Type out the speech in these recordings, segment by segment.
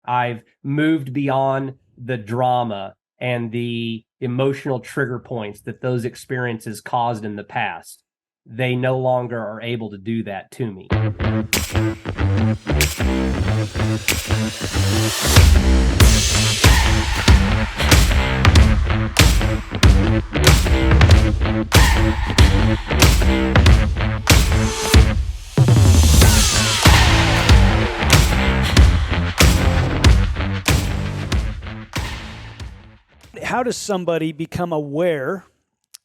I've moved beyond the drama and the emotional trigger points that those experiences caused in the past. They no longer are able to do that to me. How does somebody become aware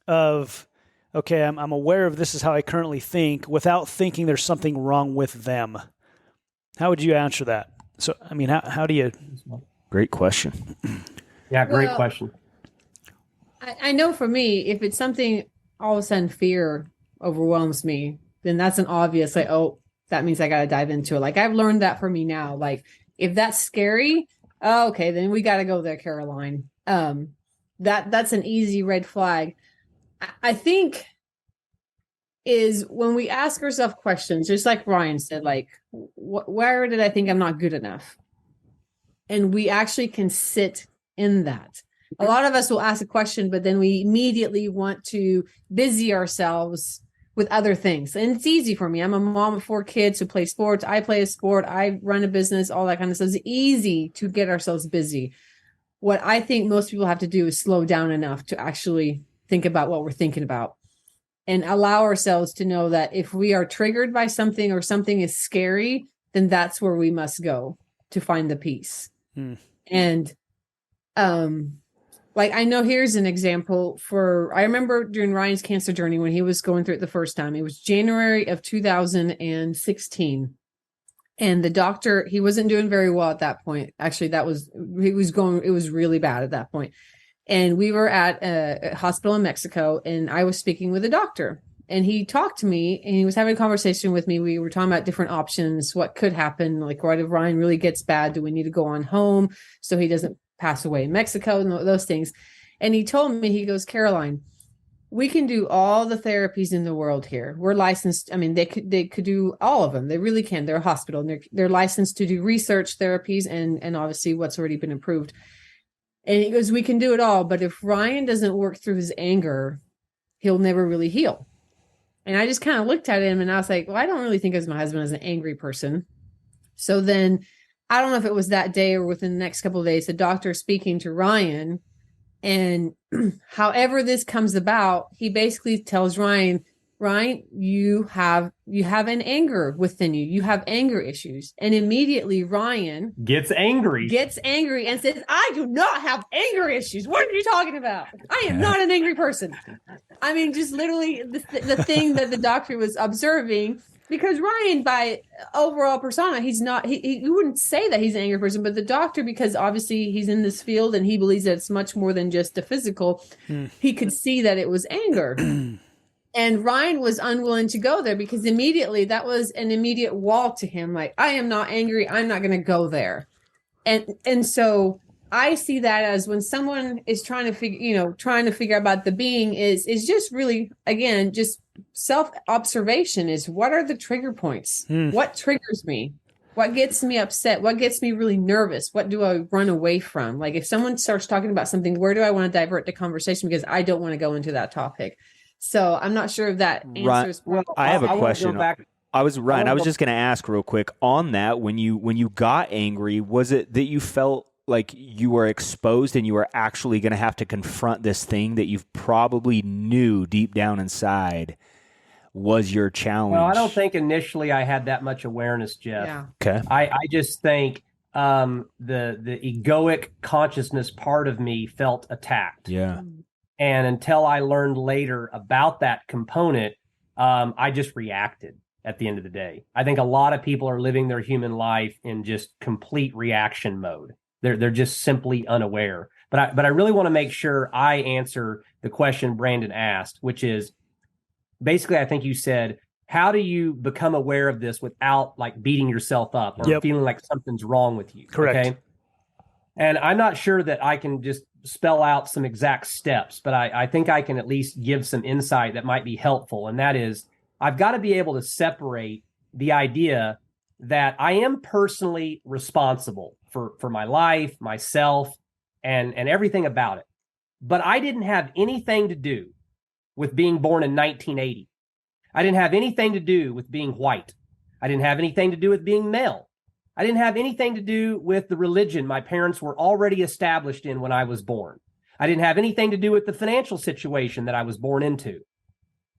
of, okay, I'm aware of this is how I currently think without thinking there's something wrong with them? How would you answer that? So, I mean, how do you? Great question. Yeah, great question. I know for me, if it's something all of a sudden fear overwhelms me, then that's an obvious, like, oh, that means I got to dive into it. Like I've learned that for me now. Like if that's scary, oh, okay, then we got to go there, Caroline. That's an easy red flag. I think is when we ask ourselves questions, just like Ryan said, like, where did I think I'm not good enough? And we actually can sit in that. A lot of us will ask a question, but then we immediately want to busy ourselves with other things. And it's easy for me. I'm a mom of 4 kids who play sports. I play a sport. I run a business, all that kind of stuff. It's easy to get ourselves busy. What I think most people have to do is slow down enough to actually think about what we're thinking about and allow ourselves to know that if we are triggered by something or something is scary, then that's where we must go to find the peace. And, like, I know here's an example I remember during Ryan's cancer journey when he was going through it the first time, it was January of 2016. And the doctor, he wasn't doing very well at that point. Actually, it was really bad at that point. And we were at a hospital in Mexico and I was speaking with a doctor and he talked to me and he was having a conversation with me. We were talking about different options, what could happen. Like, what if Ryan really gets bad? Do we need to go on home so he doesn't pass away in Mexico and those things? And he told me, he goes, Caroline, we can do all the therapies in the world here. We're licensed. I mean, they could do all of them. They really can. They're a hospital and they're licensed to do research therapies and obviously what's already been approved. And he goes, we can do it all. But if Ryan doesn't work through his anger, he'll never really heal. And I just kind of looked at him and I was like, well, I don't really think of my husband as an angry person. So then I don't know if it was that day or within the next couple of days, the doctor speaking to Ryan. And however this comes about, he basically tells Ryan, you have an anger within you. You have anger issues. And immediately Ryan gets angry and says, I do not have anger issues. What are you talking about? I am not an angry person. I mean, just literally the thing that the doctor was observing, because Ryan, by overall persona, he's not, he wouldn't say that he's an angry person, but the doctor, because obviously he's in this field and he believes that it's much more than just the physical, he could see that it was anger. And Ryan was unwilling to go there because immediately that was an immediate wall to him. Like, I am not angry. I'm not going to go there. And so I see that as when someone is trying to figure out about the being is just really, again, just self-observation is what are the trigger points? What triggers me? What gets me upset? What gets me really nervous? What do I run away from? Like if someone starts talking about something, where do I want to divert the conversation? Because I don't want to go into that topic. So I'm not sure if that answers. Well, I have a question. I was just going to ask real quick on that. When you got angry, was it that you felt like you were exposed and you were actually going to have to confront this thing that you probably knew deep down inside was your challenge? Well, I don't think initially I had that much awareness, Jeff. Yeah. Okay. I just think the egoic consciousness part of me felt attacked. Yeah. And until I learned later about that component, I just reacted at the end of the day. I think a lot of people are living their human life in just complete reaction mode. They're just simply unaware. But I really want to make sure I answer the question Brandon asked, which is basically, I think you said, how do you become aware of this without like beating yourself up or feeling like something's wrong with you? Correct. Okay. And I'm not sure that I can just spell out some exact steps, but I think I can at least give some insight that might be helpful. And that is, I've got to be able to separate the idea that I am personally responsible for my life, myself, and everything about it. But I didn't have anything to do with being born in 1980. I didn't have anything to do with being white. I didn't have anything to do with being male. I didn't have anything to do with the religion my parents were already established in when I was born. I didn't have anything to do with the financial situation that I was born into.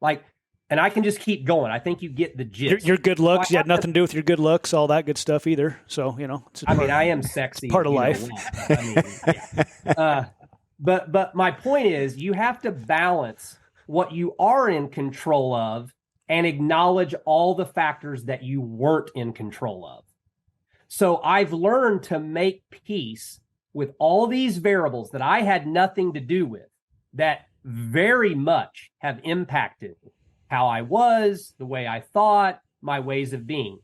Like, and I can just keep going. I think you get the gist. Your good looks, you had nothing to do with your good looks, all that good stuff either. So, it's I am sexy. Part of life. But my point is, you have to balance what you are in control of and acknowledge all the factors that you weren't in control of. So I've learned to make peace with all these variables that I had nothing to do with, that very much have impacted how I was, the way I thought, my ways of being.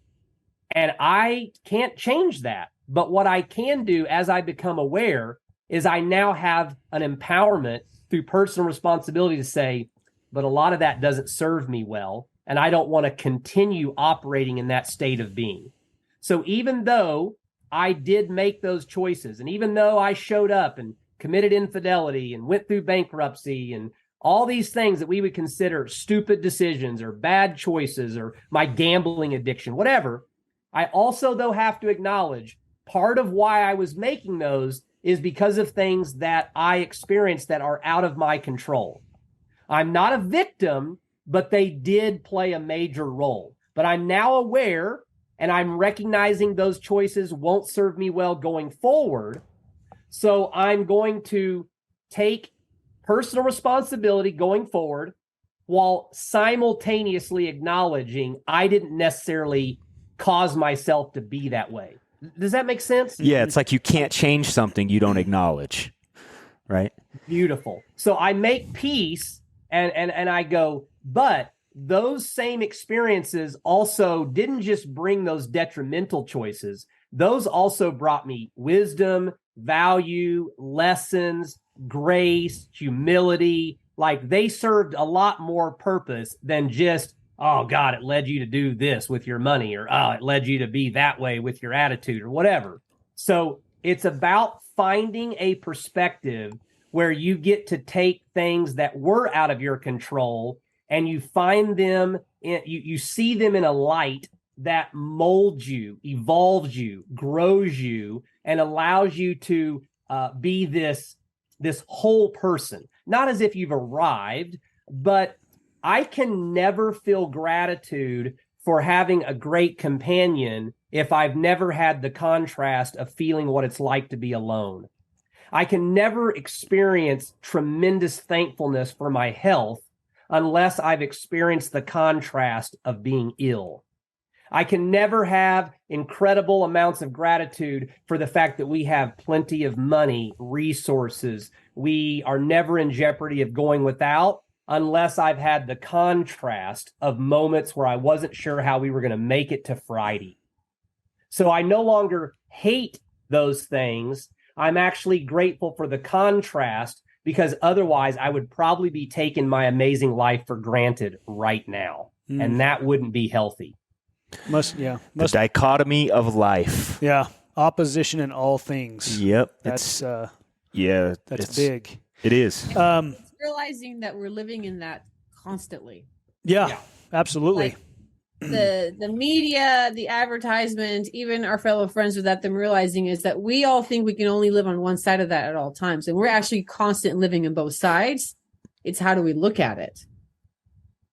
And I can't change that. But what I can do as I become aware is I now have an empowerment through personal responsibility to say, but a lot of that doesn't serve me well, and I don't want to continue operating in that state of being. So even though I did make those choices, and even though I showed up and committed infidelity and went through bankruptcy and all these things that we would consider stupid decisions or bad choices or my gambling addiction, whatever, I also, though, have to acknowledge part of why I was making those is because of things that I experienced that are out of my control. I'm not a victim, but they did play a major role. But I'm now aware, and I'm recognizing those choices won't serve me well going forward. So I'm going to take personal responsibility going forward while simultaneously acknowledging I didn't necessarily cause myself to be that way. Does that make sense? Yeah, it's like you can't change something you don't acknowledge, right? Beautiful. So I make peace and I go, but those same experiences also didn't just bring those detrimental choices. Those also brought me wisdom, value, lessons, grace, humility. Like they served a lot more purpose than just, oh God, it led you to do this with your money, or oh, it led you to be that way with your attitude or whatever. So it's about finding a perspective where you get to take things that were out of your control and you find them, you see them in a light that molds you, evolves you, grows you, and allows you to be this whole person. Not as if you've arrived, but I can never feel gratitude for having a great companion if I've never had the contrast of feeling what it's like to be alone. I can never experience tremendous thankfulness for my health unless I've experienced the contrast of being ill. I can never have incredible amounts of gratitude for the fact that we have plenty of money, resources. We are never in jeopardy of going without unless I've had the contrast of moments where I wasn't sure how we were going to make it to Friday. So I no longer hate those things. I'm actually grateful for the contrast, because otherwise I would probably be taking my amazing life for granted right now. And that wouldn't be healthy. The dichotomy of life. Yeah. Opposition in all things. Yep. That's big. It is. Realizing that we're living in that constantly. Yeah. Absolutely. Like the media, the advertisement, even our fellow friends without them realizing, is that we all think we can only live on one side of that at all times. And we're actually constantly living in both sides. It's how do we look at it?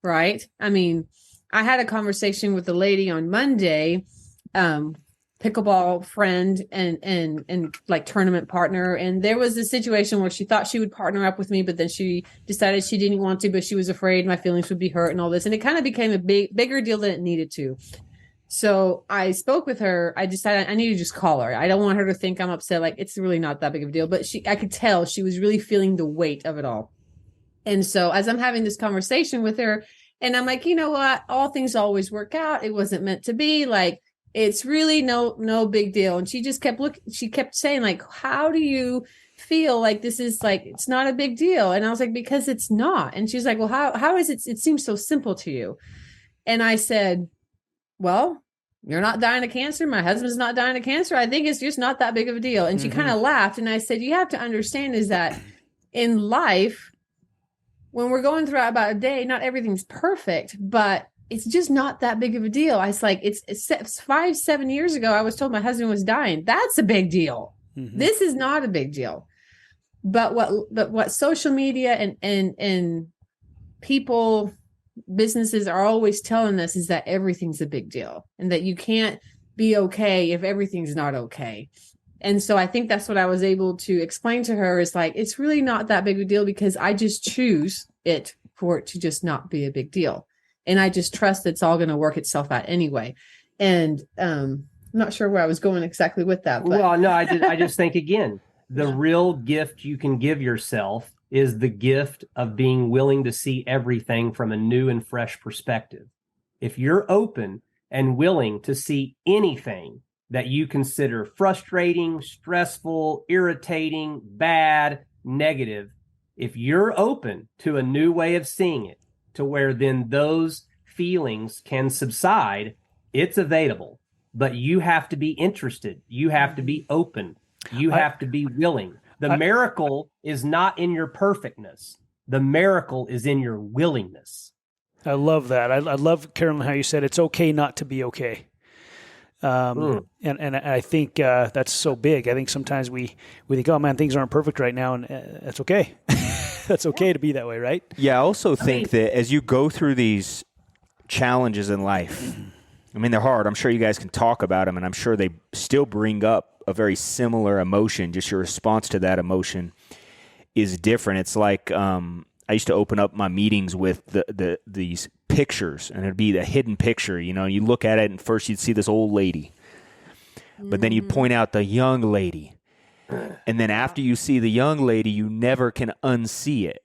Right? I mean, I had a conversation with a lady on Monday, pickleball friend and like tournament partner. And there was a situation where she thought she would partner up with me, but then she decided she didn't want to, but she was afraid my feelings would be hurt and all this. And it kind of became a bigger deal than it needed to. So I spoke with her. I decided I need to just call her. I don't want her to think I'm upset. Like, it's really not that big of a deal, but I could tell she was really feeling the weight of it all. And so as I'm having this conversation with her, and I'm like, you know what? All things always work out. It wasn't meant to be. Like, it's really no big deal. And she just kept saying, like, how do you feel like this is like, it's not a big deal? And I was like, because it's not. And she's like, well, how is it? It seems so simple to you. And I said, well, you're not dying of cancer. My husband's not dying of cancer. I think it's just not that big of a deal. And she kind of laughed. And I said, you have to understand is that in life, when we're going throughout about a day, not everything's perfect, but it's just not that big of a deal. I was like, it's 5-7 years ago, I was told my husband was dying. That's a big deal. This is not a big deal. But what social media and people, businesses are always telling us is that everything's a big deal and that you can't be okay if everything's not okay. And so I think that's what I was able to explain to her is like, it's really not that big of a deal because I just choose it for it to just not be a big deal. And I just trust it's all going to work itself out anyway. And I'm not sure where I was going exactly with that. But. Well, no, I just think, again, the real gift you can give yourself is the gift of being willing to see everything from a new and fresh perspective. If you're open and willing to see anything that you consider frustrating, stressful, irritating, bad, negative, if you're open to a new way of seeing it, to where then those feelings can subside, it's available. But you have to be interested. You have to be open. You have to be willing. The miracle is not in your perfectness. The miracle is in your willingness. I love that. I love, Carolyn, how you said it's okay not to be okay. And I think that's so big. I think sometimes we think, oh man, things aren't perfect right now, and that's okay. That's okay to be that way, right? Yeah, I also think that as you go through these challenges in life, I mean, they're hard. I'm sure you guys can talk about them, and I'm sure they still bring up a very similar emotion. Just your response to that emotion is different. It's like I used to open up my meetings with these pictures, and it'd be the hidden picture. You know, you look at it, and first you'd see this old lady, but then you'd point out the young lady. And then after you see the young lady, you never can unsee it.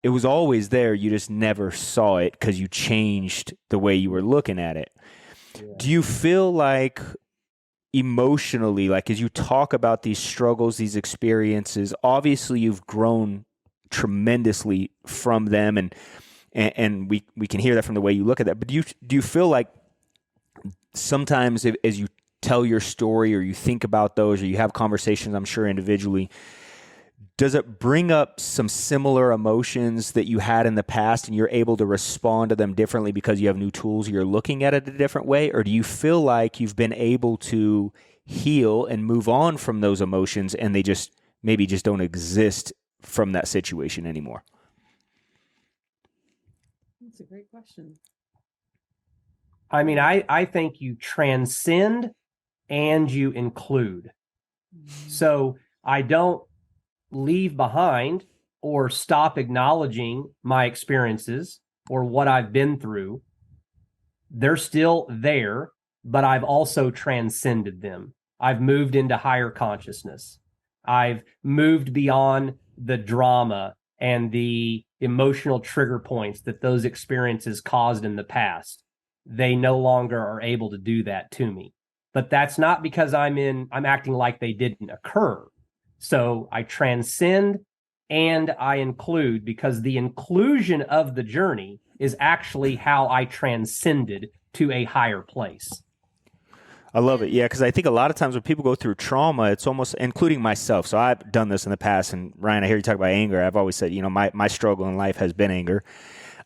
It was always there. You just never saw it because you changed the way you were looking at it. Yeah. Do you feel like emotionally, like as you talk about these struggles, these experiences, obviously you've grown tremendously from them, and we can hear that from the way you look at that. But do you feel like sometimes as you tell your story or you think about those or you have conversations, I'm sure individually, does it bring up some similar emotions that you had in the past and you're able to respond to them differently because you have new tools, you're looking at it a different way? Or do you feel like you've been able to heal and move on from those emotions and they just maybe just don't exist from that situation anymore? That's a great question. I mean, I think you transcend and you include. So I don't leave behind or stop acknowledging my experiences or what I've been through. They're still there, but I've also transcended them. I've moved into higher consciousness. I've moved beyond the drama and the emotional trigger points that those experiences caused in the past. They no longer are able to do that to me. But that's not because I'm acting like they didn't occur. So I transcend and I include, because the inclusion of the journey is actually how I transcended to a higher place. I love it. Yeah, because I think a lot of times when people go through trauma, it's almost, including myself. So I've done this in the past. And Ryan, I hear you talk about anger. I've always said, my struggle in life has been anger.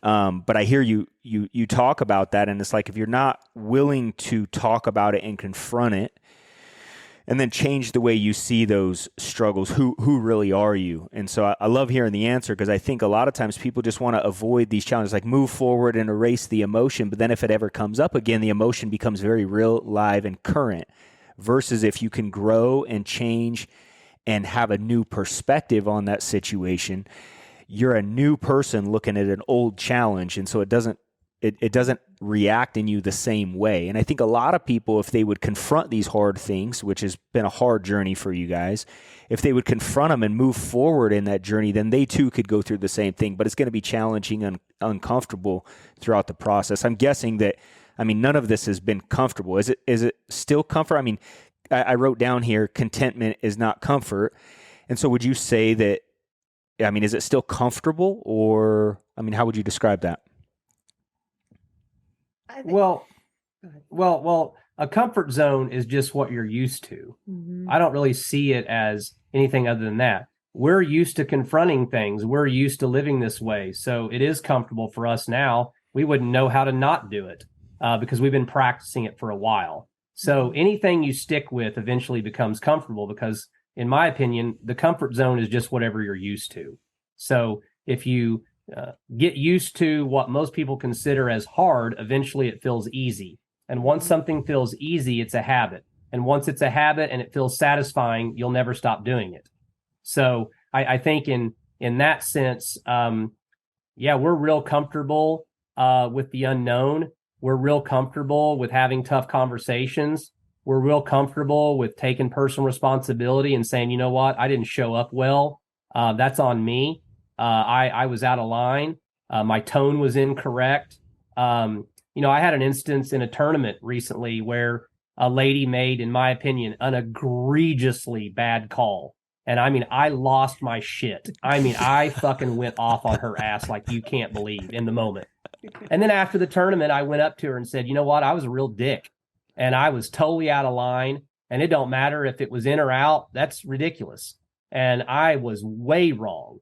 But I hear you talk about that, and it's like if you're not willing to talk about it and confront it, and then change the way you see those struggles, who really are you? And so I love hearing the answer, because I think a lot of times people just want to avoid these challenges, like move forward and erase the emotion. But then if it ever comes up again, the emotion becomes very real, live, and current. Versus if you can grow and change and have a new perspective on that situation, you're a new person looking at an old challenge, and so it doesn't react in you the same way. And I think a lot of people, if they would confront these hard things, which has been a hard journey for you guys, if they would confront them and move forward in that journey, then they too could go through the same thing. But it's going to be challenging and uncomfortable throughout the process. I'm guessing that, none of this has been comfortable. Is it still comfort? I wrote down here, contentment is not comfort. And so would you say that, is it still comfortable, or, how would you describe that? a comfort zone is just what you're used to. I don't really see it as anything other than that. We're used to confronting things. We're used to living this way. So it is comfortable for us now. We wouldn't know how to not do it because we've been practicing it for a while. So anything you stick with eventually becomes comfortable because, in my opinion, the comfort zone is just whatever you're used to. So if you get used to what most people consider as hard, eventually it feels easy. And once something feels easy, it's a habit. And once it's a habit and it feels satisfying, you'll never stop doing it. So I think in that sense, we're real comfortable with the unknown. We're real comfortable with having tough conversations. We're real comfortable with taking personal responsibility and saying, you know what, I didn't show up well. That's on me. I was out of line. My tone was incorrect. I had an instance in a tournament recently where a lady made, in my opinion, an egregiously bad call. And I mean, I lost my shit. I mean, I fucking went off on her ass like you can't believe in the moment. And then after the tournament, I went up to her and said, you know what? I was a real dick and I was totally out of line. And it don't matter if it was in or out. That's ridiculous. And I was way wrong.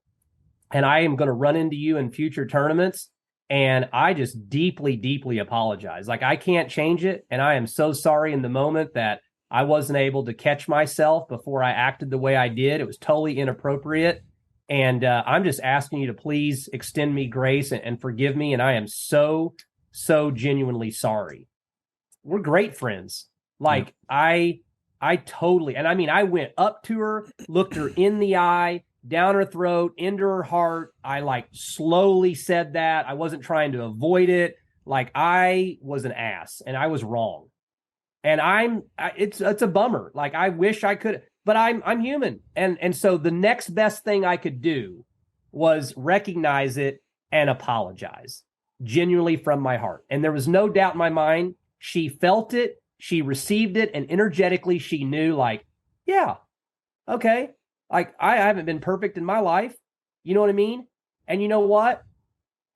And I am going to run into you in future tournaments. And I just deeply, deeply apologize. Like, I can't change it. And I am so sorry in the moment that I wasn't able to catch myself before I acted the way I did. It was totally inappropriate. And I'm just asking you to please extend me grace and forgive me. And I am so, so genuinely sorry. We're great friends. Like, I totally, and I mean, I went up to her, looked her in the eye, down her throat, into her heart. I like slowly said that. I wasn't trying to avoid it. Like, I was an ass and I was wrong. And it's a bummer. Like, I wish I could, but I'm human. And so the next best thing I could do was recognize it and apologize genuinely from my heart. And there was no doubt in my mind. She felt it. She received it. And energetically, she knew, like, yeah, okay. Like, I haven't been perfect in my life. You know what I mean? And you know what?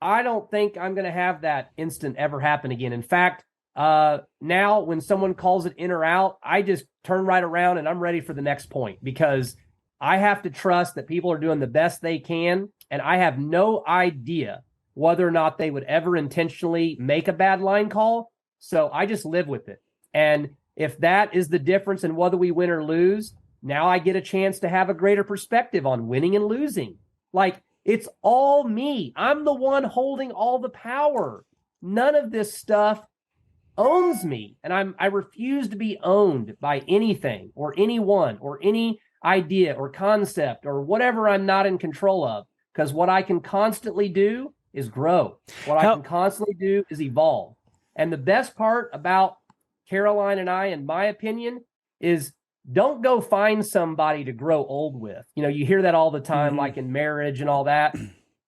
I don't think I'm going to have that instant ever happen again. In fact, now when someone calls it in or out, I just turn right around and I'm ready for the next point because I have to trust that people are doing the best they can. And I have no idea whether or not they would ever intentionally make a bad line call. So I just live with it. And if that is the difference in whether we win or lose, now I get a chance to have a greater perspective on winning and losing. Like, it's all me. I'm the one holding all the power. None of this stuff owns me. And I refuse to be owned by anything or anyone or any idea or concept or whatever I'm not in control of. Because what I can constantly do is grow. What I can constantly do is evolve. And the best part about Caroline and I, in my opinion, is don't go find somebody to grow old with. You know, you hear that all the time, like in marriage and all that.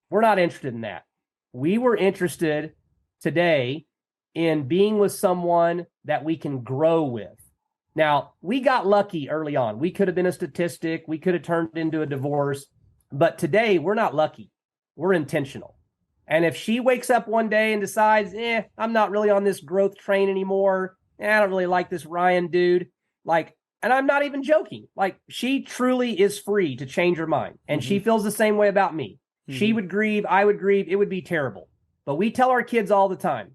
We're not interested in that. We were interested today in being with someone that we can grow with. Now, we got lucky early on. We could have been a statistic. We could have turned into a divorce. But today, we're not lucky. We're intentional. And if she wakes up one day and decides, I'm not really on this growth train anymore. I don't really like this Ryan dude. Like, and I'm not even joking. Like, she truly is free to change her mind. And she feels the same way about me. She would grieve. I would grieve. It would be terrible. But we tell our kids all the time,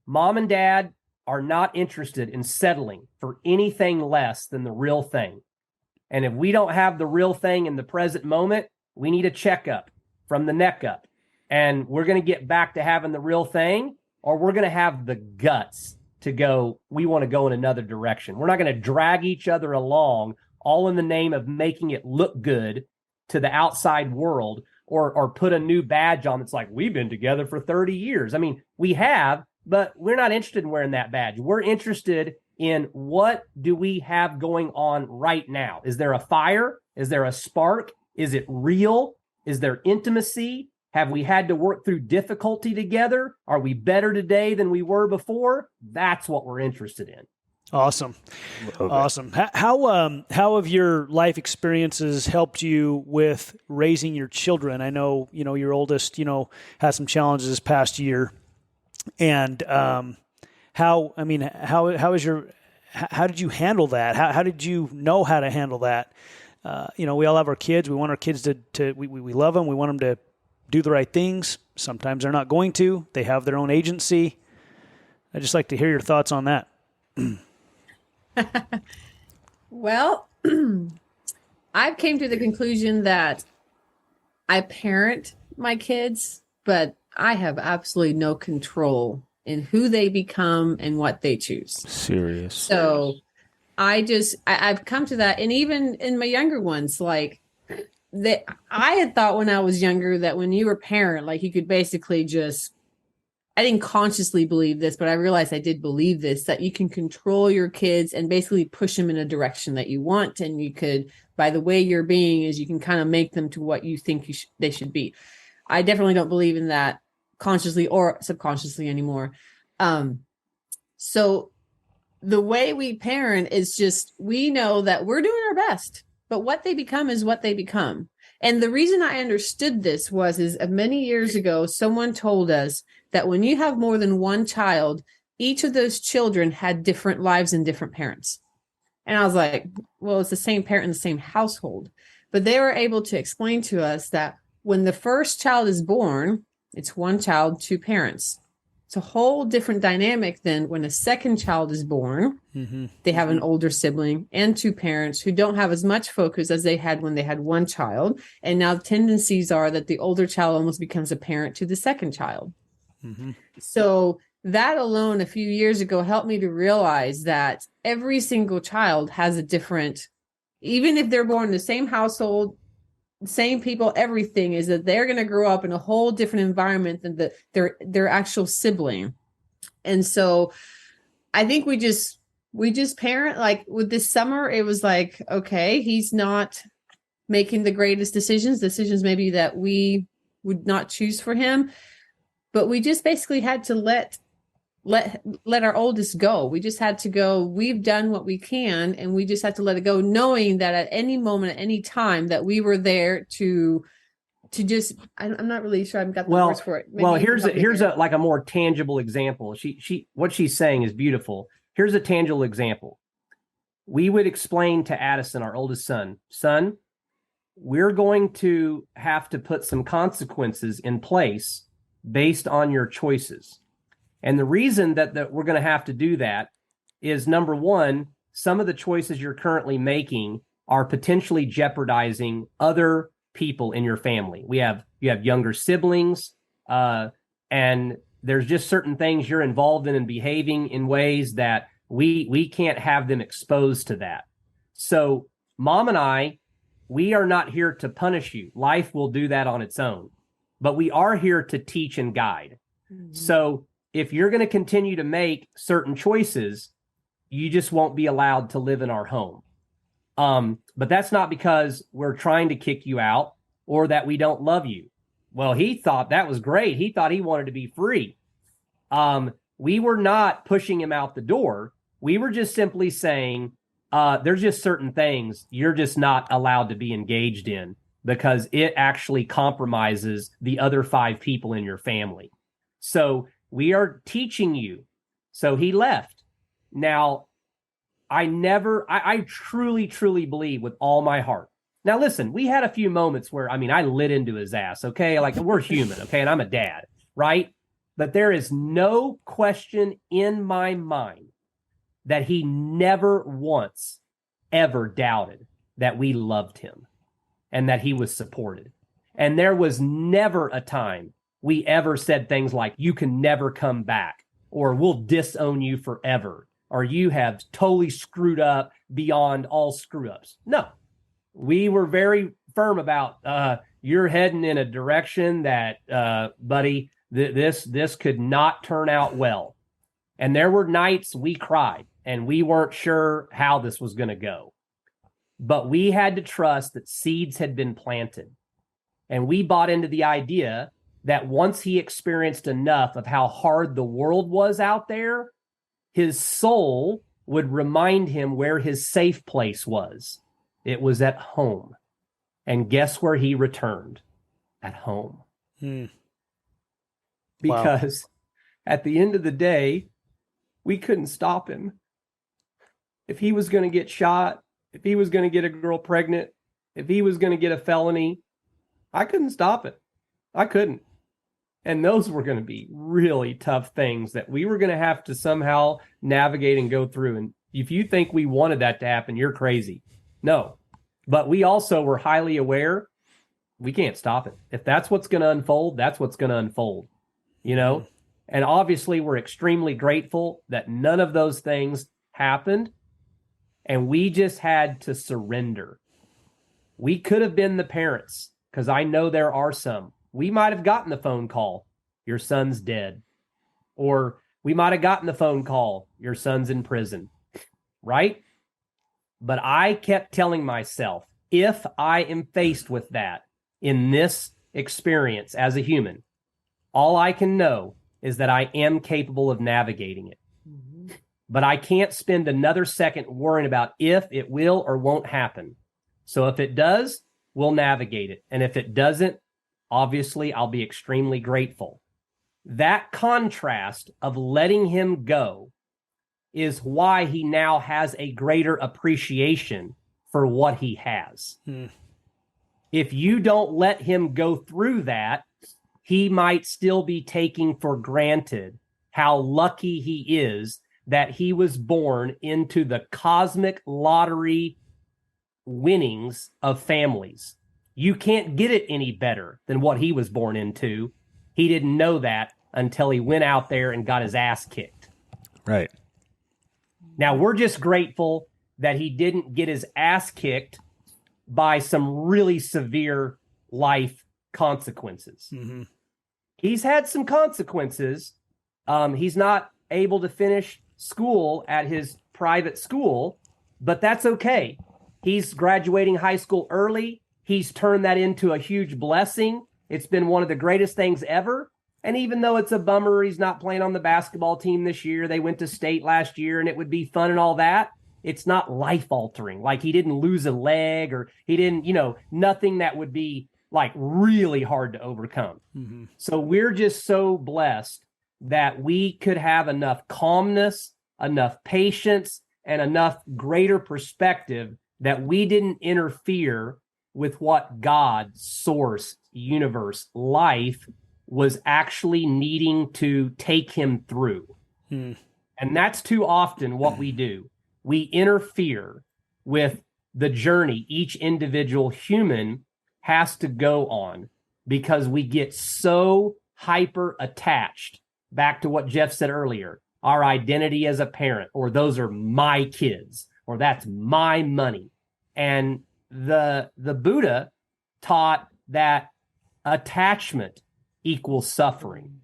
Mom and Dad are not interested in settling for anything less than the real thing. And if we don't have the real thing in the present moment, we need a checkup from the neck up. And we're going to get back to having the real thing, or we're going to have the guts to go, we want to go in another direction. We're not going to drag each other along, all in the name of making it look good to the outside world, or put a new badge on that's like, we've been together for 30 years. I mean, we have, but we're not interested in wearing that badge. We're interested in what do we have going on right now? Is there a fire? Is there a spark? Is it real? Is there intimacy? Have we had to work through difficulty together? Are we better today than we were before? That's what we're interested in. Awesome. Okay. Awesome. How have your life experiences helped you with raising your children? I know, your oldest, had some challenges this past year. And how has how did you handle that? How did you know how to handle that? We all have our kids. We want our kids we love them. We want them to do the right things. Sometimes they're not going to. They have their own agency. I'd just like to hear your thoughts on that. Well, I've came to the conclusion that I parent my kids, but I have absolutely no control in who they become and what they choose. Serious. So I've come to that. And even in my younger ones, like that, I had thought when I was younger that when you were a parent, like you could basically just, I didn't consciously believe this, but I realized I did believe this, that you can control your kids and basically push them in a direction that you want. And you could, by the way you're being, is you can kind of make them to what you think they should be. I definitely don't believe in that consciously or subconsciously anymore. So the way we parent is just, we know that we're doing our best, but what they become is what they become. And the reason I understood this is many years ago, someone told us that when you have more than one child, each of those children had different lives and different parents. And I was like, well, it's the same parent in the same household. But they were able to explain to us that when the first child is born, it's one child, two parents. It's a whole different dynamic than when a second child is born. Mm-hmm. They have an older sibling and two parents who don't have as much focus as they had when they had one child. And now the tendencies are that the older child almost becomes a parent to the second child. Mm-hmm. So that alone a few years ago helped me to realize that every single child has a different, even if they're born in the same household, same people, everything is that they're going to grow up in a whole different environment than their actual sibling. And so I think we just parent, like with this summer, it was like, okay, he's not making the greatest decisions maybe that we would not choose for him, but we just basically had to let our oldest go. We just had to go. We've done what we can, and we just had to let it go, knowing that at any moment, at any time, that we were there to just. I'm not really sure I've got the words for it. Maybe here's a more tangible example. What she's saying is beautiful. Here's a tangible example. We would explain to Addison, our oldest son, we're going to have to put some consequences in place based on your choices. And the reason that we're going to have to do that is, number one, some of the choices you're currently making are potentially jeopardizing other people in your family. You have younger siblings, and there's just certain things you're involved in and behaving in ways that we can't have them exposed to that. So Mom and I, we are not here to punish you. Life will do that on its own, but we are here to teach and guide. Mm-hmm. So if you're going to continue to make certain choices, you just won't be allowed to live in our home. But that's not because we're trying to kick you out or that we don't love you. Well, he thought that was great. He thought he wanted to be free. We were not pushing him out the door. We were just simply saying, there's just certain things you're just not allowed to be engaged in because it actually compromises the other 5 people in your family. So we are teaching you. So he left. Now, I truly, truly believe with all my heart. Now, listen, we had a few moments where, I lit into his ass, okay? Like, we're human, okay? And I'm a dad, right? But there is no question in my mind that he never once ever doubted that we loved him and that he was supported. And there was never a time we ever said things like, you can never come back, or we'll disown you forever, or you have totally screwed up beyond all screw ups. No, we were very firm about, you're heading in a direction that, buddy, this could not turn out well. And there were nights we cried and we weren't sure how this was going to go, but we had to trust that seeds had been planted. And we bought into the idea that once he experienced enough of how hard the world was out there, his soul would remind him where his safe place was. It was at home. And guess where he returned? At home. Because at the end of the day, we couldn't stop him. if he was going to get shot, if he was going to get a girl pregnant, if he was going to get a felony, I couldn't stop it. I couldn't. And those were going to be really tough things that we were going to have to somehow navigate and go through. And if you think we wanted that to happen, you're crazy. No. But we also were highly aware we can't stop it. If that's what's going to unfold, that's what's going to unfold, you know? And obviously we're extremely grateful that none of those things happened. And we just had to surrender. We could have been the parents, because I know there are some. We might have gotten the phone call, your son's dead. Or we might have gotten the phone call, your son's in prison, right? But I kept telling myself, if I am faced with that in this experience as a human, all I can know is that I am capable of navigating it. Mm-hmm. But I can't spend another second worrying about if it will or won't happen. So if it does, we'll navigate it. And if it doesn't, obviously, I'll be extremely grateful. That contrast of letting him go is why he now has a greater appreciation for what he has. If you don't let him go through that, he might still be taking for granted how lucky he is that he was born into the cosmic lottery winnings of families. You can't get it any better than what he was born into. He didn't know that until he went out there and got his ass kicked. Right. Now, we're just grateful that he didn't get his ass kicked by some really severe life consequences. Mm-hmm. He's had some consequences. He's not able to finish school at his private school, but that's okay. He's graduating high school early. He's turned that into a huge blessing. It's been one of the greatest things ever. And even though it's a bummer he's not playing on the basketball team this year, they went to state last year and it would be fun and all that, it's not life-altering. Like he didn't lose a leg or he didn't, nothing that would be like really hard to overcome. Mm-hmm. So we're just so blessed that we could have enough calmness, enough patience, and enough greater perspective that we didn't interfere with what God, source, universe, life was actually needing to take him through. And that's too often what we do. We interfere with the journey each individual human has to go on because we get so hyper attached. Back to what Jeff said earlier, our identity as a parent, or those are my kids, or that's my money. And the Buddha taught that attachment equals suffering.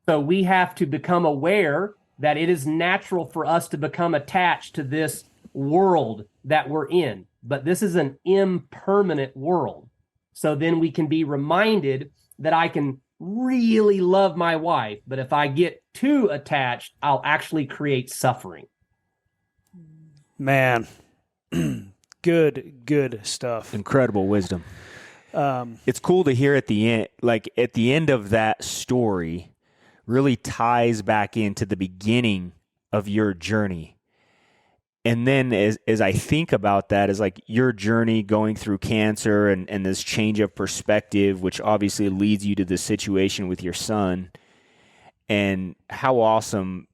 So we have to become aware that it is natural for us to become attached to this world that we're in. But this is an impermanent world. So then we can be reminded that I can really love my wife, but if I get too attached, I'll actually create suffering. Man, good stuff. Incredible wisdom. It's cool to hear at the end, like at the end of that story really ties back into the beginning of your journey. And then as I think about that, as like your journey going through cancer and this change of perspective, which obviously leads you to the situation with your son, and how awesome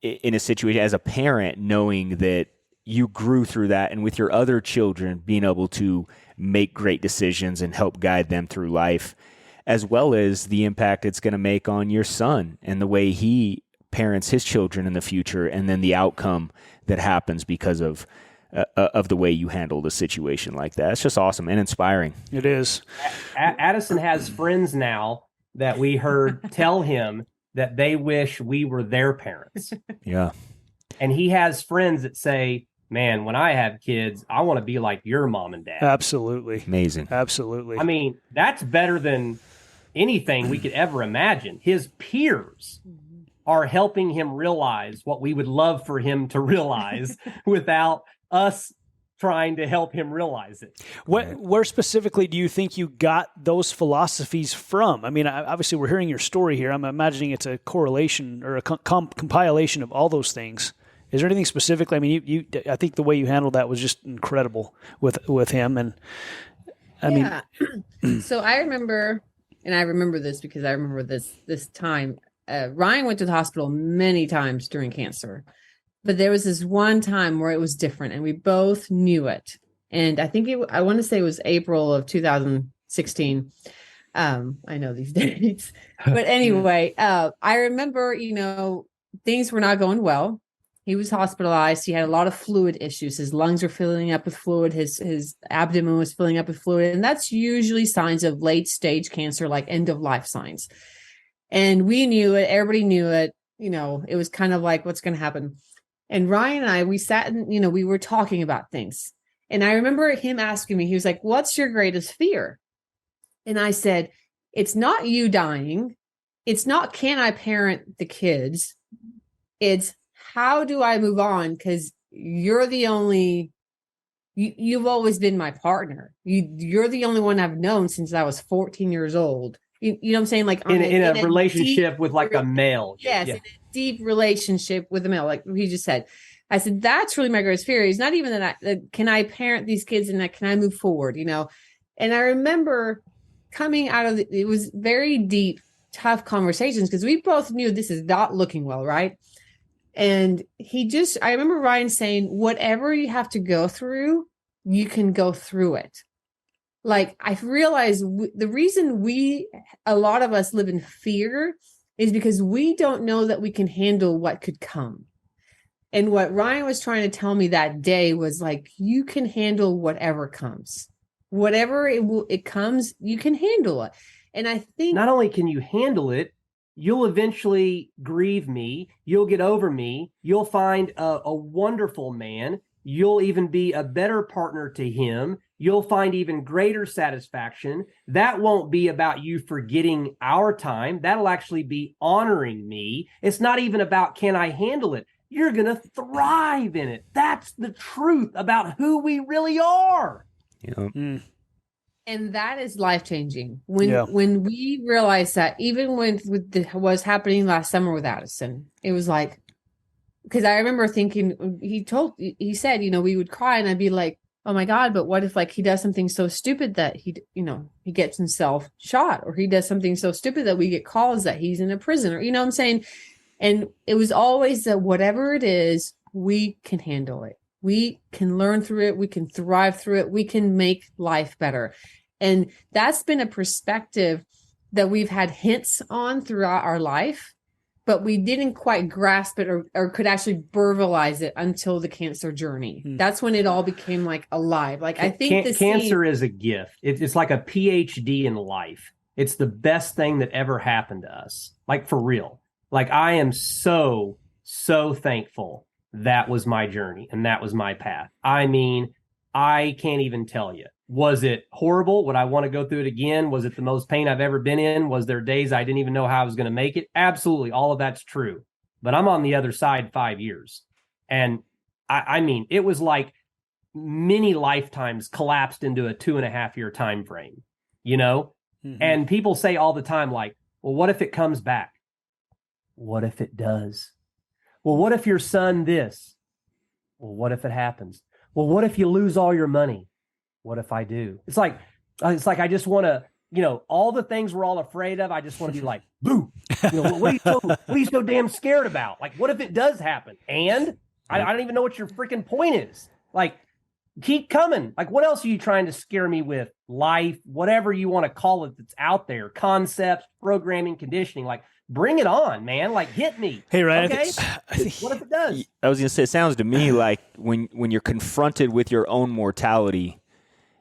in a situation as a parent, knowing that you grew through that, and with your other children being able to make great decisions and help guide them through life, as well as the impact it's going to make on your son and the way he parents his children in the future, and then the outcome that happens because of the way you handled a situation like that. It's just awesome and inspiring. It is. Addison has friends now that we heard tell him that they wish we were their parents. Yeah. And he has friends that say, man, when I have kids, I want to be like your mom and dad. Absolutely. Amazing. Absolutely. I mean, that's better than anything we could ever imagine. His peers are helping him realize what we would love for him to realize without us trying to help him realize it. Where specifically do you think you got those philosophies from? I mean, obviously we're hearing your story here. I'm imagining it's a correlation or a compilation of all those things. Is there anything specifically? I mean, I think the way you handled that was just incredible with him. And I mean, so I remember this because I remember this time. Ryan went to the hospital many times during cancer, but there was this one time where it was different, and we both knew it. And I think I want to say it was April of 2016. I know these dates, but anyway, I remember, things were not going well. He was hospitalized. He had a lot of fluid issues. His lungs were filling up with fluid. His abdomen was filling up with fluid. And that's usually signs of late stage cancer, like end of life signs. And we knew it. Everybody knew it. It was kind of like, what's going to happen? And Ryan and I, we sat and, we were talking about things. And I remember him asking me, he was like, what's your greatest fear? And I said, it's not you dying. It's not, can I parent the kids? It's, how do I move on? Because you're the only, you've always been my partner. You're the only one I've known since I was 14 years old. You know what I'm saying? Like in a relationship with like a male. Yes, in a deep relationship with a male, like he just said. I said, that's really my greatest fear. It's not even that can I parent these kids and can I move forward, And I remember coming out of it was very deep, tough conversations because we both knew this is not looking well, right? And I remember Ryan saying, whatever you have to go through, you can go through it. Like, I realized the reason a lot of us live in fear is because we don't know that we can handle what could come. And what Ryan was trying to tell me that day was like, you can handle whatever comes. Whatever it comes, you can handle it. And I think not only can you handle it, you'll eventually grieve me. You'll get over me. You'll find a wonderful man. You'll even be a better partner to him. You'll find even greater satisfaction. That won't be about you forgetting our time. That'll actually be honoring me. It's not even about, can I handle it? You're going to thrive in it. That's the truth about who we really are. And that is life-changing. When we realized that, even with what was happening last summer with Addison, it was like, because I remember thinking, he said, we would cry and I'd be like, oh my God, but what if like he does something so stupid that he gets himself shot, or he does something so stupid that we get calls that he's in a prison, or, what I'm saying? And it was always that whatever it is, we can handle it. We can learn through it. We can thrive through it. We can make life better. And that's been a perspective that we've had hints on throughout our life, but we didn't quite grasp it or could actually verbalize it until the cancer journey. That's when it all became like alive. Like, I think cancer is a gift. It's like a PhD in life. It's the best thing that ever happened to us. Like, for real. Like, I am so thankful that was my journey and that was my path. I mean, I can't even tell you. Was it horrible? Would I want to go through it again? Was it the most pain I've ever been in? Was there days I didn't even know how I was going to make it? Absolutely. All of that's true. But I'm on the other side 5 years. And I mean, it was like many lifetimes collapsed into a 2.5 year time frame, And people say all the time, like, well, what if it comes back? What if it does? Well, what if your son this? Well, what if it happens? Well, what if you lose all your money? What if I do? It's like I just want to, all the things we're all afraid of. I just want to be like, boo. What are you so damn scared about? Like, what if it does happen? And I don't even know what your freaking point is. Like, keep coming. Like, what else are you trying to scare me with? Life, whatever you want to call it that's out there, concepts, programming, conditioning. Like, bring it on, man. Like, hit me. Hey, Ryan. Okay? What if it does? I was going to say, it sounds to me like when you're confronted with your own mortality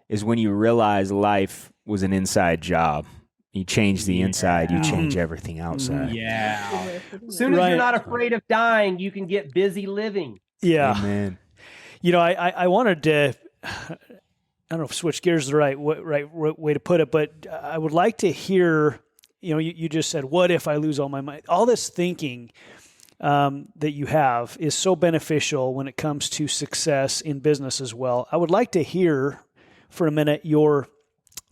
is when you realize life was an inside job. You change the inside, you change everything outside. Yeah. As soon as you're not afraid of dying, you can get busy living. Yeah. Amen. I wanted to, I don't know if switch gears is the right way to put it, but I would like to hear, you just said, what if I lose all my money? All this thinking that you have is so beneficial when it comes to success in business as well. I would like to hear for a minute your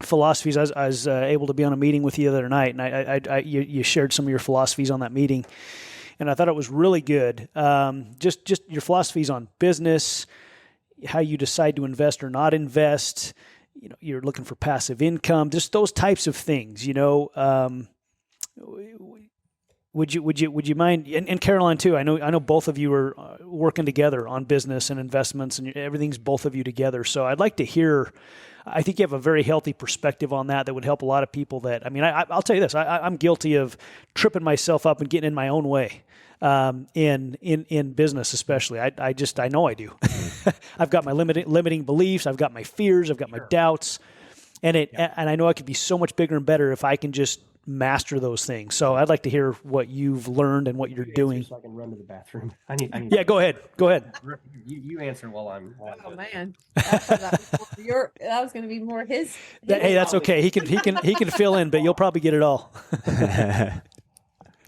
philosophies. I was able to be on a meeting with you the other night, and you shared some of your philosophies on that meeting. and I thought it was really good. Just your philosophies on business, how you decide to invest or not invest. You're looking for passive income, just those types of things. Would you mind? And Caroline too. I know both of you are working together on business and investments, and everything's both of you together. So I'd like to hear. I think you have a very healthy perspective on that would help a lot of people. I'll tell you this. I'm guilty of tripping myself up and getting in my own way in business, especially. I know I do. I've got my limiting beliefs. I've got my fears. I've got my doubts, and I know I could be so much bigger and better if I can just master those things. So I'd like to hear what you've learned and what you're doing. So I can run to the bathroom. I need. Yeah, go ahead. You answer while I'm. Oh man, that was going to be more his. Hey, that's okay. He can fill in, but you'll probably get it all.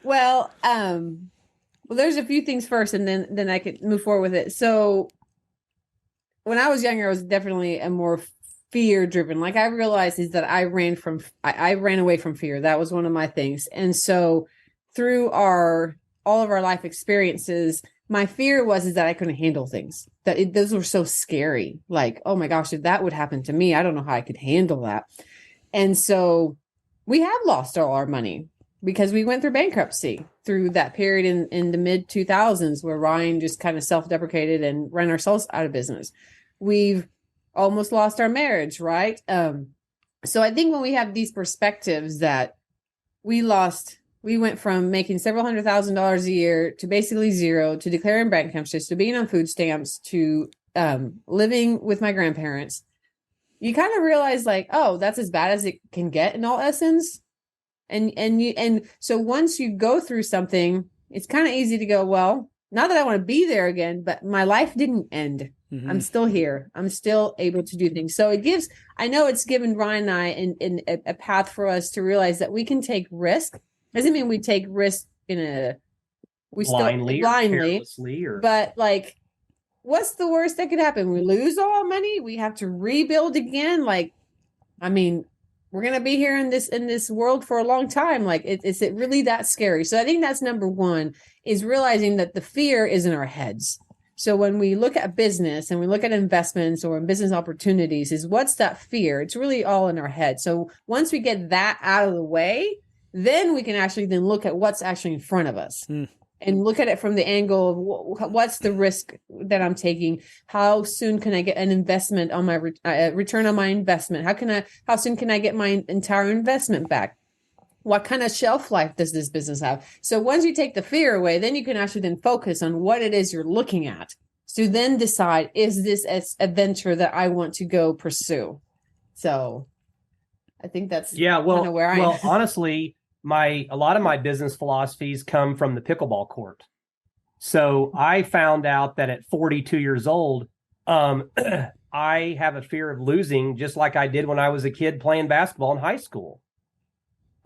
Well, there's a few things first, and then I could move forward with it. So when I was younger, I was definitely a more fear driven. Like I realized is that I ran away from fear. That was one of my things. And so through all of our life experiences, my fear is that I couldn't handle things, those were so scary. Like, oh my gosh, if that would happen to me, I don't know how I could handle that. And so we have lost all our money because we went through bankruptcy through that period in the mid 2000s where Ryan just kind of self-deprecated and ran ourselves out of business. We've almost lost our marriage, right? So I think when we have these perspectives that we went from making several $100,000 a year to basically zero, to declaring bankruptcy, to being on food stamps, to living with my grandparents, you kind of realize like, oh, that's as bad as it can get in all essence. And so once you go through something, it's kind of easy to go, well, not that I want to be there again, but my life didn't end. Mm-hmm. I'm still here. I'm still able to do things. So I know it's given Ryan and I in a path for us to realize that we can take risk. Doesn't mean we take risk blindly, but like, what's the worst that could happen? We lose all our money. We have to rebuild again. Like, I mean, we're going to be here in this world for a long time. Like, is it really that scary? So I think that's number one, is realizing that the fear is in our heads. So when we look at business and we look at investments or business opportunities, is what's that fear? It's really all in our head. So once we get that out of the way, then we can actually then look at what's actually in front of us and look at it from the angle of what's the risk that I'm taking? How soon can I get an investment on my return on my investment? How soon can I get my entire investment back? What kind of shelf life does this business have? So once you take the fear away, then you can actually then focus on what it is you're looking at. So then decide, is this a venture that I want to go pursue? So I think that's where I am. Honestly, a lot of my business philosophies come from the pickleball court. So I found out that at 42 years old, I have a fear of losing, just like I did when I was a kid playing basketball in high school.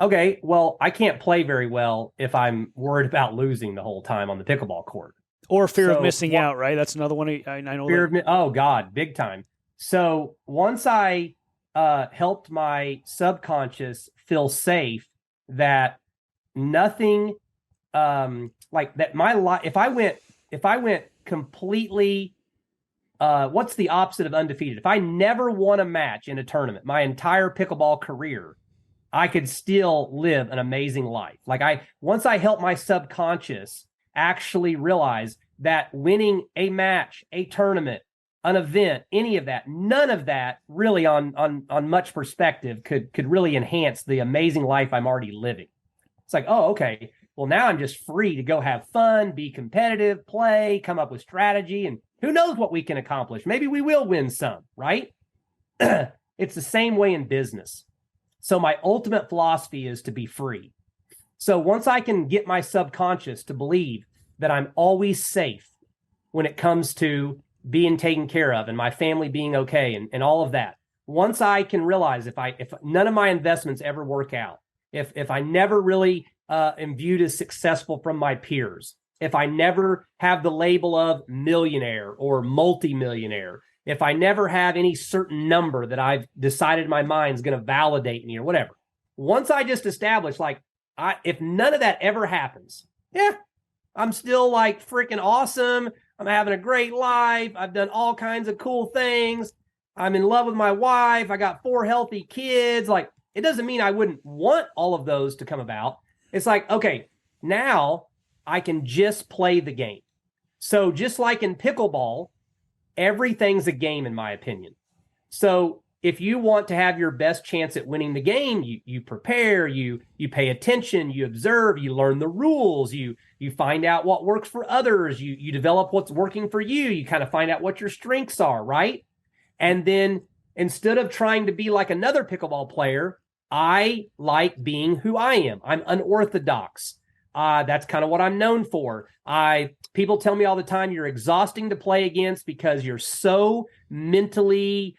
Okay, well, I can't play very well if I'm worried about losing the whole time on the pickleball court. Or fear of missing out, right? That's another one I know. Oh, God, big time. So once I helped my subconscious feel safe that nothing like that, my life, if I went completely, what's the opposite of undefeated? If I never won a match in a tournament, my entire pickleball career, I could still live an amazing life. Like once I helped my subconscious actually realize that winning a match, a tournament, an event, any of that, none of that really on much perspective could really enhance the amazing life I'm already living. It's like, oh, okay. Well, now I'm just free to go have fun, be competitive, play, come up with strategy, and who knows what we can accomplish. Maybe we will win some, right? It's the same way in business. So my ultimate philosophy is to be free. So once I can get my subconscious to believe that I'm always safe when it comes to being taken care of and my family being okay and all of that, once I can realize if none of my investments ever work out, if I never really am viewed as successful from my peers, if I never have the label of millionaire or multimillionaire, if I never have any certain number that I've decided my mind's going to validate me or whatever, once I just establish, like, if none of that ever happens, I'm still like freaking awesome. I'm having a great life. I've done all kinds of cool things. I'm in love with my wife. I got 4 healthy kids. Like, it doesn't mean I wouldn't want all of those to come about. It's like, okay, now I can just play the game. So just like in pickleball, everything's a game, in my opinion. So if you want to have your best chance at winning the game, you prepare, you pay attention, you observe, you learn the rules, you find out what works for others, you develop what's working for you, you kind of find out what your strengths are, right? And then instead of trying to be like another pickleball player, I like being who I am. I'm unorthodox. That's kind of what I'm known for. People tell me all the time, you're exhausting to play against because you're so mentally,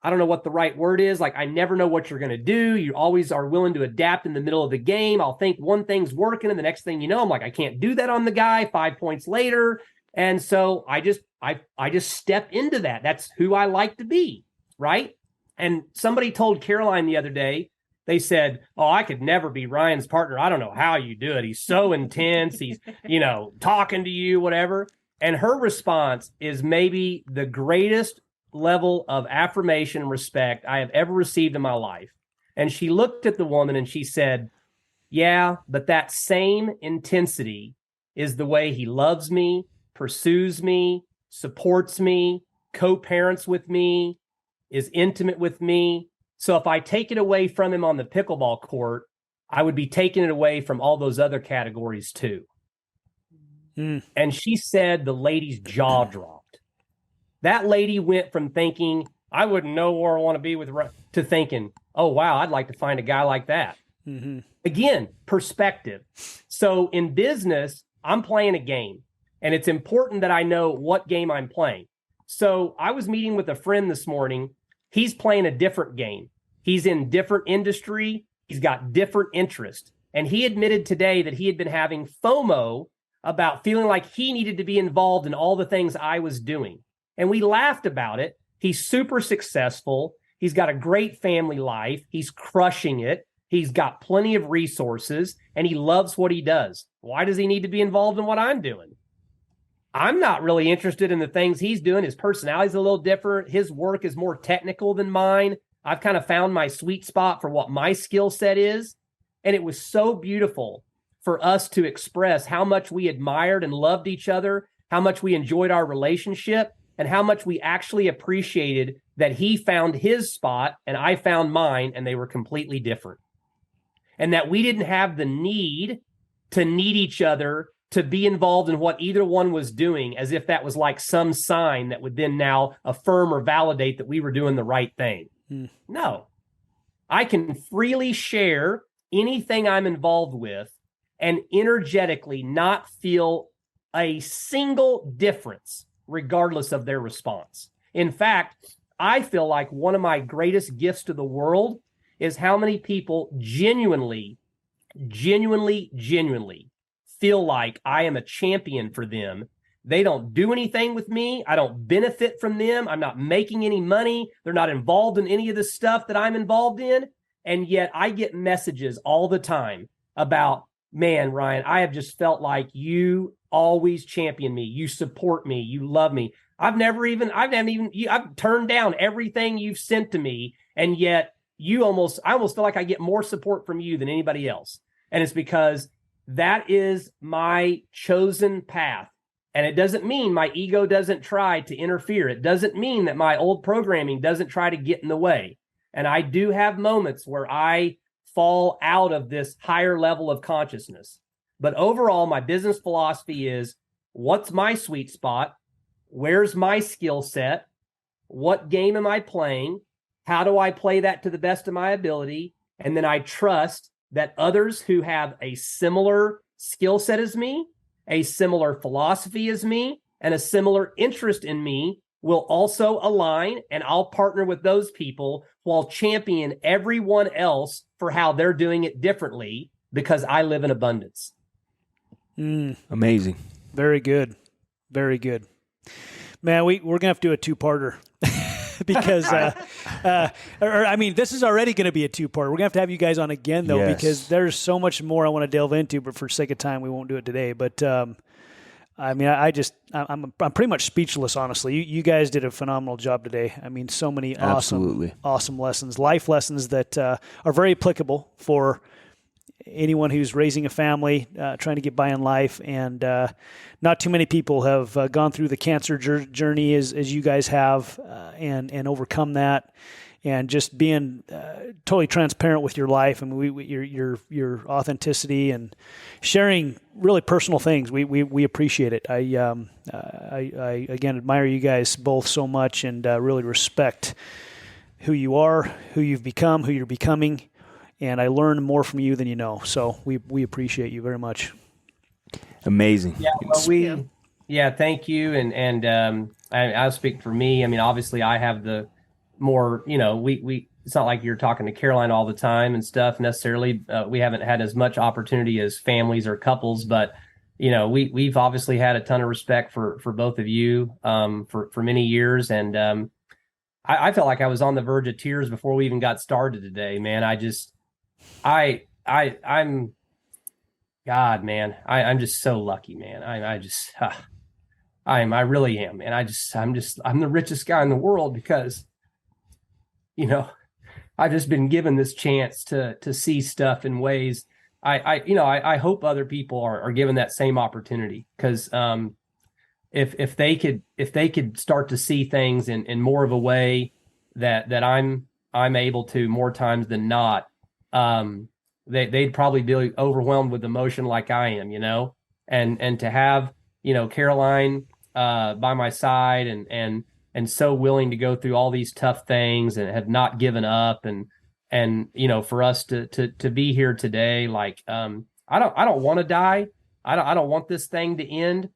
I don't know what the right word is. Like, I never know what you're going to do. You always are willing to adapt in the middle of the game. I'll think one thing's working, and the next thing you know, I'm like, I can't do that on the guy 5 points later. And so I just step into that. That's who I like to be, right? And somebody told Caroline the other day, they said, oh, I could never be Ryan's partner. I don't know how you do it. He's so intense. He's, talking to you, whatever. And her response is maybe the greatest level of affirmation and respect I have ever received in my life. And she looked at the woman and she said, yeah, but that same intensity is the way he loves me, pursues me, supports me, co-parents with me, is intimate with me. So if I take it away from him on the pickleball court, I would be taking it away from all those other categories too. And she said the lady's jaw dropped. That lady went from thinking, I wouldn't know where I want to be with, to thinking, oh, wow, I'd like to find a guy like that. Mm-hmm. Again, perspective. So in business, I'm playing a game, and it's important that I know what game I'm playing. So I was meeting with a friend this morning. He's playing a different game. He's in different industry. He's got different interest. And he admitted today that he had been having FOMO about feeling like he needed to be involved in all the things I was doing. And we laughed about it. He's super successful. He's got a great family life. He's crushing it. He's got plenty of resources, and he loves what he does. Why does he need to be involved in what I'm doing? I'm not really interested in the things he's doing. His personality's a little different. His work is more technical than mine. I've kind of found my sweet spot for what my skill set is. And it was so beautiful for us to express how much we admired and loved each other, how much we enjoyed our relationship, and how much we actually appreciated that he found his spot and I found mine, and they were completely different. And that we didn't have the need to need each other to be involved in what either one was doing, as if that was like some sign that would then now affirm or validate that we were doing the right thing. No, I can freely share anything I'm involved with and energetically not feel a single difference, regardless of their response. In fact, I feel like one of my greatest gifts to the world is how many people genuinely feel like I am a champion for them. They don't do anything with me. I don't benefit from them. I'm not making any money. They're not involved in any of the stuff that I'm involved in. And yet I get messages all the time about, man, Ryan, I have just felt like you always champion me. You support me. You love me. I've turned down everything you've sent to me. And yet I almost feel like I get more support from you than anybody else. And it's because that is my chosen path. And it doesn't mean my ego doesn't try to interfere. It doesn't mean that my old programming doesn't try to get in the way. And I do have moments where I fall out of this higher level of consciousness. But overall, my business philosophy is, what's my sweet spot? Where's my skill set? What game am I playing? How do I play that to the best of my ability? And then I trust that others who have a similar skill set as me, a similar philosophy as me, and a similar interest in me will also align, and I'll partner with those people while champion everyone else for how they're doing it differently, because I live in abundance. Amazing. Very good. Very good. Man, we're going to have to do a two-parter. Because, this is already going to be a two-part. We're going to have you guys on again, though, because there's so much more I want to delve into, but for sake of time, we won't do it today. But I mean, I'm pretty much speechless, honestly. You guys did a phenomenal job today. I mean, so many awesome lessons, life lessons that are very applicable for anyone who's raising a family, trying to get by in life. And not too many people have gone through the cancer journey as you guys have, and overcome that. And just being totally transparent with your life, and your authenticity and sharing really personal things, we appreciate it. I again admire you guys both so much, and really respect who you are, who you've become, who you're becoming, and I learn more from you than you know. So we appreciate you very much. Amazing. Yeah, well, thank you, and I'll speak for me. I mean, obviously, I have the more, we it's not like you're talking to Caroline all the time and stuff necessarily. We haven't had as much opportunity as families or couples, but we've obviously had a ton of respect for both of you for many years, and I felt like I was on the verge of tears before we even got started today, man. I'm God, man. I'm just so lucky, man. I really am, and I'm the richest guy in the world because I've just been given this chance to see stuff in ways I hope other people are given that same opportunity, because if they could start to see things in more of a way that I'm able to more times than not, they'd probably be overwhelmed with emotion like I am, and to have Caroline by my side and so willing to go through all these tough things and have not given up, and for us to be here today, like I don't want to die. I don't want this thing to end,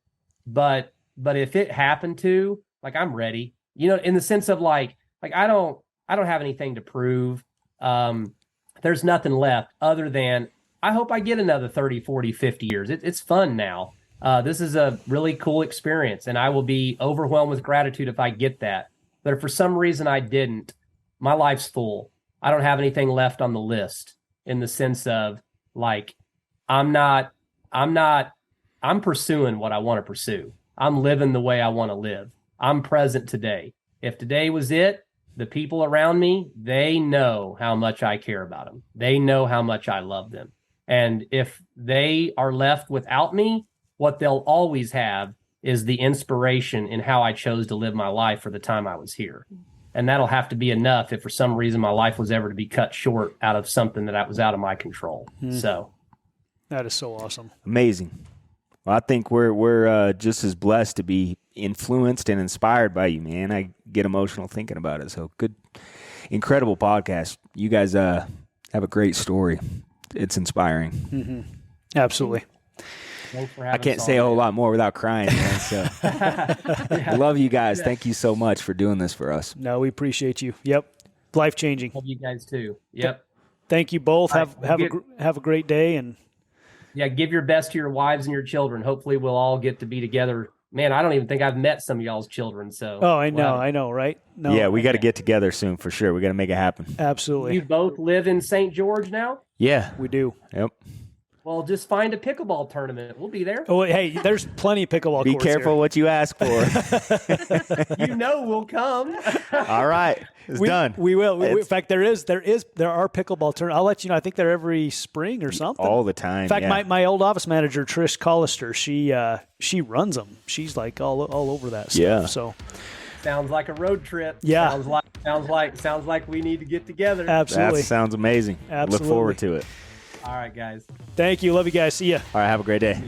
but if it happened to, like, I'm ready, in the sense of like I don't have anything to prove. There's nothing left other than I hope I get another 30, 40, 50 years. It's fun now. This is a really cool experience, and I will be overwhelmed with gratitude if I get that. But if for some reason I didn't, my life's full. I don't have anything left on the list, in the sense of like, I'm pursuing what I want to pursue. I'm living the way I want to live. I'm present today. If today was it, the people around me, they know how much I care about them. They know how much I love them. And if they are left without me, what they'll always have is the inspiration in how I chose to live my life for the time I was here. And that'll have to be enough if for some reason my life was ever to be cut short out of something that was out of my control. So that is so awesome. Amazing. Well, I think we're just as blessed to be influenced and inspired by you, man. I get emotional thinking about it. So good, incredible podcast. You guys have a great story. It's inspiring. Mm-hmm. Absolutely. Thanks for having I can't us say on, a whole man. lot more without crying, man. So I love you guys. Thank you so much for doing this for us. No, we appreciate you. Yep. Life-changing. Love you guys too. Yep. Thank you both. All right, Have a great day. And yeah, give your best to your wives and your children. Hopefully we'll all get to be together. Man, I don't even think I've met some of y'all's children. So I know, right? No, yeah, we got to get together soon for sure. We got to make it happen. Absolutely. You both live in St. George now? Yeah, we do. Yep. Well, just find a pickleball tournament. We'll be there. Oh, hey, there's plenty of pickleball Be courts careful here. what you ask for. We'll come. All right. It's done. We will. In fact, there are pickleball tournaments. I'll let you know. I think they're every spring or something. All the time. In fact, my old office manager, Trish Collister, she runs them. She's like all over that stuff. Yeah. So Sounds like a road trip. Yeah. Sounds like we need to get together. Absolutely. That sounds amazing. Absolutely. Look forward to it. All right, guys. Thank you. Love you guys. See ya. All right. Have a great day.